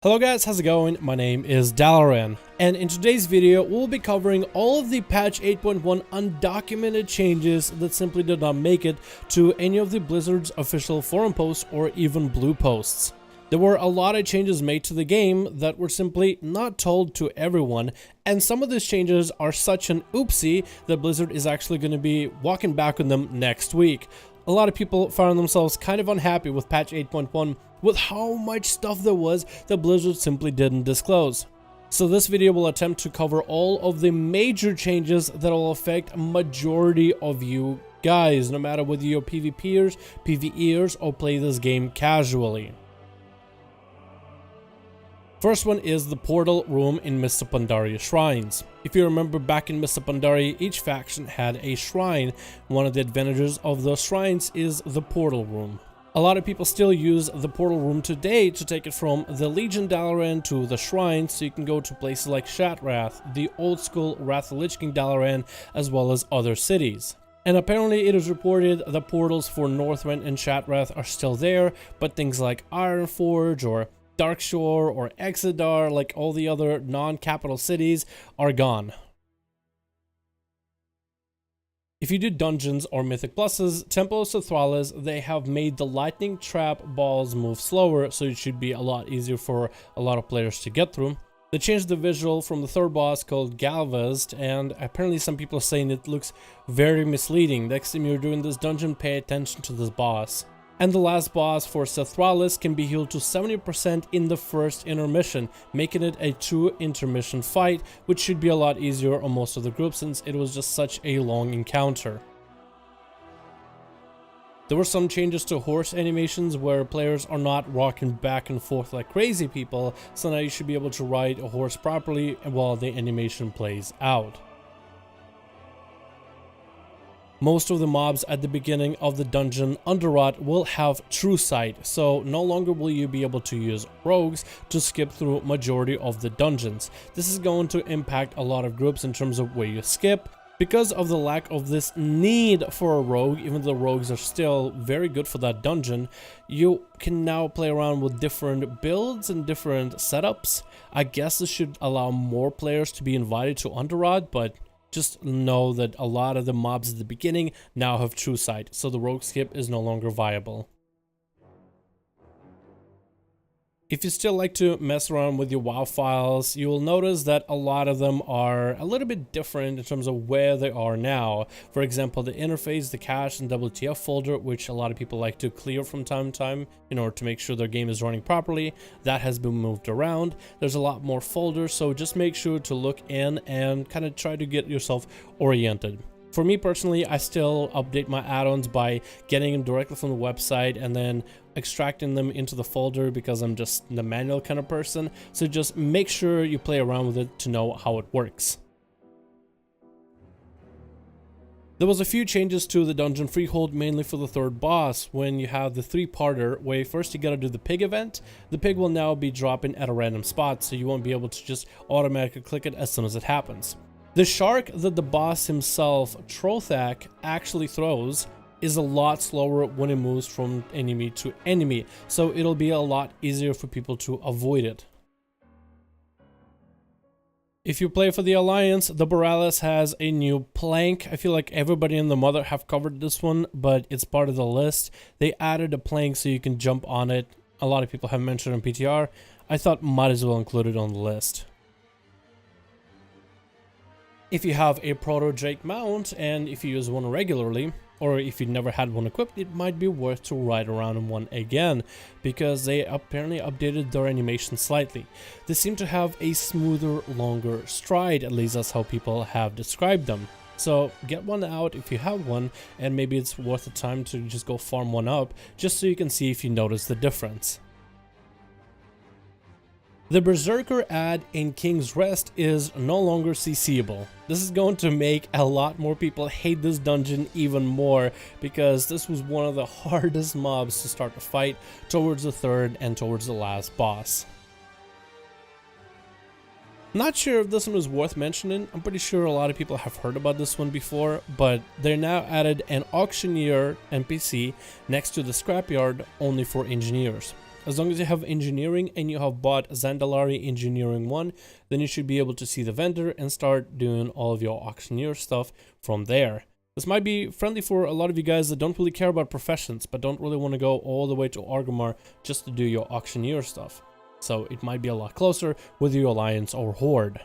Hello guys, how's it going? My name is Dalaran, and in today's video we'll be covering all of the patch 8.1 undocumented changes that simply did not make it to any of the Blizzard's official forum posts or even blue posts. There were a lot of changes made to the game that were simply not told to everyone, and some of these changes are such an oopsie that Blizzard is actually going to be walking back on them next week. A lot of people found themselves kind of unhappy with patch 8.1 with how much stuff there was that Blizzard simply didn't disclose. So this video will attempt to cover all of the major changes that will affect a majority of you guys, no matter whether you're PvPers, PvEers, or play this game casually. First one is the portal room in Mr. Pandaria Shrines. If you remember back in Mr. Pandaria, each faction had a shrine. One of the advantages of those shrines is the portal room. A lot of people still use the portal room today to take it from the Legion Dalaran to the shrine, so you can go to places like Shattrath, the old school Wrath of the Lich King Dalaran, as well as other cities. And apparently it is reported the portals for Northrend and Shattrath are still there, but things like Ironforge or Darkshore or Exodar, like all the other non-capital cities, are gone. If you do dungeons or mythic pluses, Temples of Thrallas, they have made the lightning trap balls move slower, so it should be a lot easier for a lot of players to get through. They changed the visual from the third boss called Galvazed, and apparently some people are saying it looks very misleading. Next time you're doing this dungeon, pay attention to this boss. And the last boss for Thrallas can be healed to 70% in the first intermission, making it a true intermission fight, which should be a lot easier on most of the group since it was just such a long encounter. There were some changes to horse animations where players are not rocking back and forth like crazy people, so now you should be able to ride a horse properly while the animation plays out. Most of the mobs at the beginning of the dungeon UNDERROT will have TRUESIGHT, so no longer will you be able to use rogues to skip through majority of the dungeons. This is going to impact a lot of groups in terms of where you skip. Because of the lack of this need for a rogue, even though rogues are still very good for that dungeon, you can now play around with different builds and different setups. I guess this should allow more players to be invited to UNDERROT, but just know that a lot of the mobs at the beginning now have TRUESIGHT, so the rogue skip is no longer viable. If you still like to mess around with your WoW files, you will notice that a lot of them are a little bit different in terms of where they are now. For example, the interface, the cache, and WTF folder, which a lot of people like to clear from time to time in order to make sure their game is running properly, that has been moved around. There's a lot more folders, so just make sure to look in and kind of try to get yourself oriented. For me personally, I still update my add-ons by getting them directly from the website and then extracting them into the folder because I'm just the manual kind of person. So just make sure you play around with it to know how it works. There was a few changes to the dungeon freehold, mainly for the third boss. When you have the three-parter, where first you gotta do the pig event, the pig will now be dropping at a random spot, so you won't be able to just automatically click it as soon as it happens. The shark that the boss himself, Trothak, actually throws is a lot slower when it moves from enemy to enemy, so it'll be a lot easier for people to avoid it. If you play for the Alliance, the BORALUS has a new plank. I feel like everybody and the mother have covered this one, but it's part of the list. They added a plank so you can jump on it. A lot of people have mentioned on PTR. I thought might as well include it on the list. If you have a PROTODRAKE mount, and if you use one regularly, or if you never had one equipped, it might be worth to ride around in one again, because they apparently updated their animation slightly. They seem to have a smoother, longer stride, at least that's how people have described them. So get one out if you have one, and maybe it's worth the time to just go farm one up, just so you can see if you notice the difference. The Berserker ad in King's Rest is no longer CCable. This is going to make a lot more people hate this dungeon even more, because this was one of the hardest mobs to start the fight towards the third and towards the last boss. Not sure if this one is worth mentioning. I'm pretty sure a lot of people have heard about this one before, but they now added an Auctioneer NPC next to the Scrapyard only for engineers. As long as you have engineering and you have bought Zandalari Engineering 1, then you should be able to see the vendor and start doing all of your auctioneer stuff from there. This might be friendly for a lot of you guys that don't really care about professions, but don't really want to go all the way to Orgrimmar just to do your auctioneer stuff. So it might be a lot closer with your alliance or horde.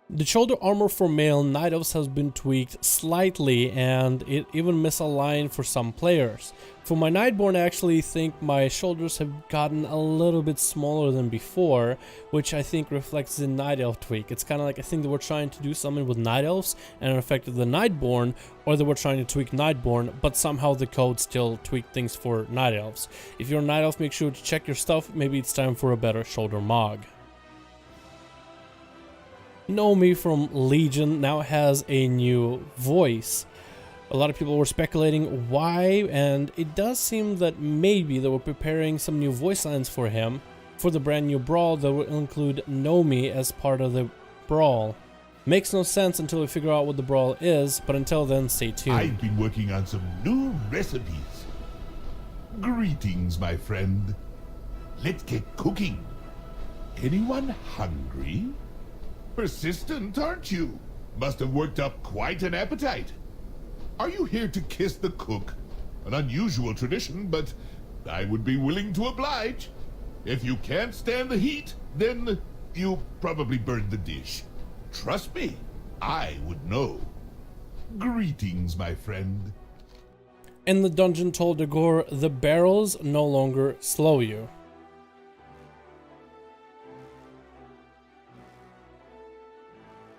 The shoulder armor for male Night Elves has been tweaked slightly, and it even misaligned for some players. For my Nightborn, I actually think my shoulders have gotten a little bit smaller than before, which I think reflects the Night Elf tweak. It's kind of like I think they were trying to do something with Night Elves and it affected the Nightborn, or they were trying to tweak Nightborn, but somehow the code still tweaked things for Night Elves. If you're a Night Elf, make sure to check your stuff. Maybe it's time for a better shoulder Mog. Nomi from Legion now has a new voice. A lot of people were speculating why, and it does seem that maybe they were preparing some new voice lines for him for the brand new brawl that will include Nomi as part of the brawl. Makes no sense until we figure out what the brawl is, but until then, stay tuned. I've been working on some new recipes. Greetings, my friend. Let's get cooking. Anyone hungry? Persistent, aren't you? Must have worked up quite an appetite. Are you here to kiss the cook? An unusual tradition, but I would be willing to oblige. If you can't stand the heat, then you probably burned the dish. Trust me, I would know. Greetings, my friend. In the dungeon told Dagor, the barrels no longer slow you.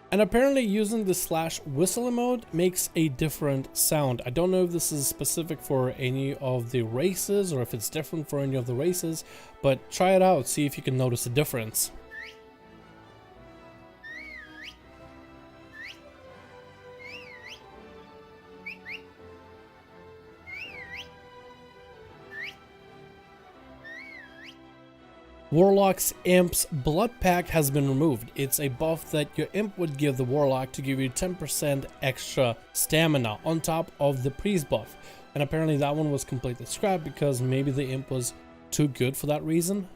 And apparently using the /whistle emote makes a different sound. I don't know if this is specific for any of the races or if it's different for any of the races, but try it out, see if you can notice a difference. Warlock's Imp's Blood Pact has been removed. It's a buff that your Imp would give the Warlock to give you 10% extra stamina on top of the Priest buff. And apparently that one was completely scrapped because maybe the Imp was too good for that reason.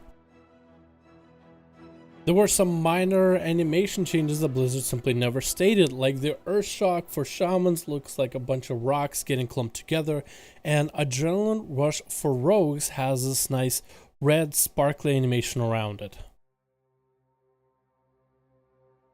There were some minor animation changes that Blizzard simply never stated, like the Earthshock for Shamans looks like a bunch of rocks getting clumped together, and Adrenaline Rush for Rogues has this nice red sparkly animation around it.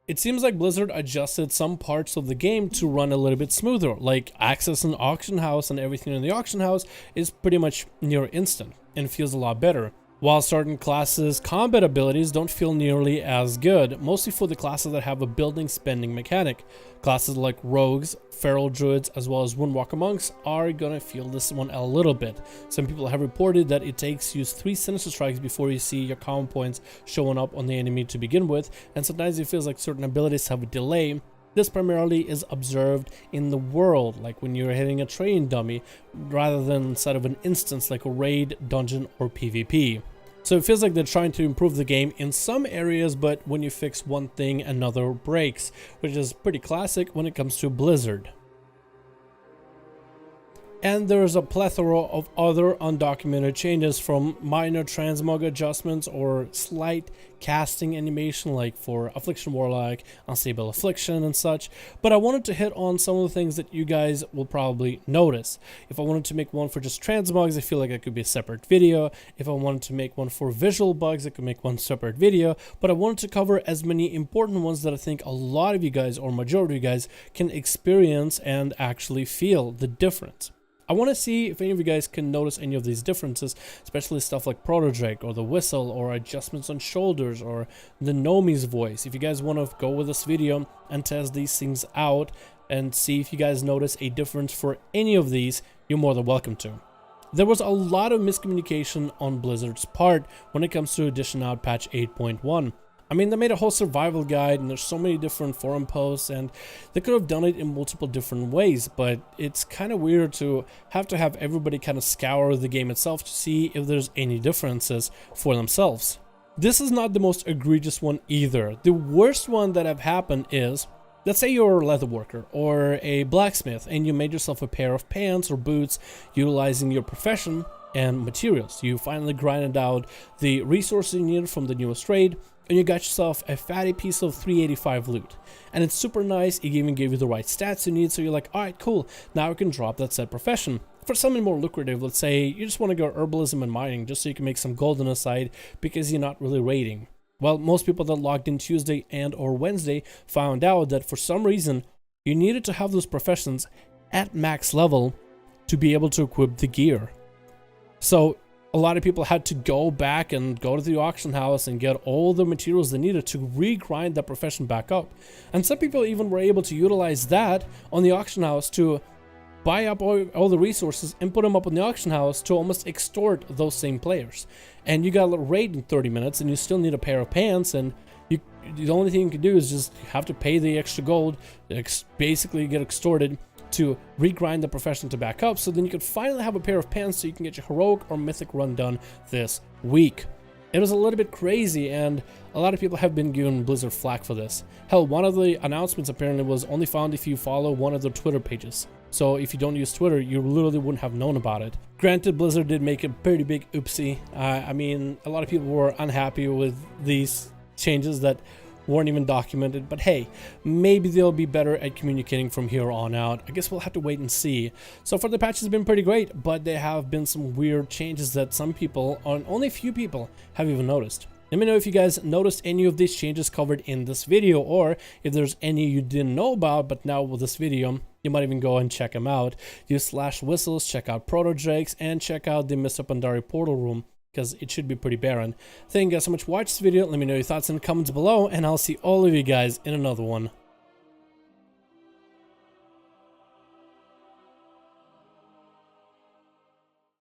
It seems like Blizzard adjusted some parts of the game to run a little bit smoother, like access an auction house and everything in the auction house is pretty much near instant and feels a lot better. While certain classes' combat abilities don't feel nearly as good, mostly for the classes that have a building spending mechanic. Classes like Rogues, Feral Druids, as well as Windwalker Monks are gonna feel this one a little bit. Some people have reported that it takes you 3 Sinister Strikes before you see your common points showing up on the enemy to begin with, and sometimes it feels like certain abilities have a delay. This primarily is observed in the world, like when you're hitting a training dummy, rather than inside of an instance like a raid, dungeon, or PvP. So it feels like they're trying to improve the game in some areas, but when you fix one thing, another breaks, which is pretty classic when it comes to Blizzard. And there is a plethora of other undocumented changes, from minor transmog adjustments or slight casting animation like for Affliction Warlock, Unstable Affliction and such. But I wanted to hit on some of the things that you guys will probably notice. If I wanted to make one for just transmogs, I feel like it could be a separate video. If I wanted to make one for visual bugs, I could make one separate video. But I wanted to cover as many important ones that I think a lot of you guys, or majority of you guys, can experience and actually feel the difference. I want to see if any of you guys can notice any of these differences, especially stuff like PROTODRAKE or the whistle or adjustments on shoulders or the Nomi's voice. If you guys want to go with this video and test these things out and see if you guys notice a difference for any of these, you're more than welcome to. There was a lot of miscommunication on Blizzard's part when it comes to Edition Out Patch 8.1. I mean, they made a whole survival guide and there's so many different forum posts, and they could have done it in multiple different ways, but it's kind of weird to have everybody kind of scour the game itself to see if there's any differences for themselves. This is not the most egregious one either. The worst one that have happened is, let's say you're a leatherworker or a blacksmith and you made yourself a pair of pants or boots utilizing your profession, and materials. You finally grinded out the resources you needed from the newest raid, and you got yourself a fatty piece of 385 loot. And it's super nice, it even gave you the right stats you need, so you're like, alright, cool, now I can drop that said profession. For something more lucrative, let's say you just want to go herbalism and mining just so you can make some gold on the side because you're not really raiding. Well, most people that logged in Tuesday and or Wednesday found out that for some reason you needed to have those professions at max level to be able to equip the gear. So a lot of people had to go back and go to the auction house and get all the materials they needed to re-grind that profession back up. And some people even were able to utilize that on the auction house to buy up all the resources and put them up on the auction house to almost extort those same players. And you got a raid in 30 minutes and you still need a pair of pants, and the only thing you can do is just have to pay the extra gold, basically get extorted to regrind the profession to back up, so then you could finally have a pair of pants so you can get your heroic or mythic run done this week. It was a little bit crazy, and a lot of people have been giving Blizzard flack for this. Hell, one of the announcements apparently was only found if you follow one of their Twitter pages. So if you don't use Twitter, you literally wouldn't have known about it. Granted, Blizzard did make a pretty big oopsie. I mean, a lot of people were unhappy with these changes that weren't even documented, but hey, maybe they'll be better at communicating from here on out. I guess we'll have to wait and see. So far the patch has been pretty great, but there have been some weird changes that some people, or only a few people, have even noticed. Let me know if you guys noticed any of these changes covered in this video, or if there's any you didn't know about, but now with this video, you might even go and check them out. Use /whistles, check out PROTODRAKEs, and check out the Mr. Pandari portal room, because it should be pretty barren. Thank you guys so much for watching this video. Let me know your thoughts in the comments below, and I'll see all of you guys in another one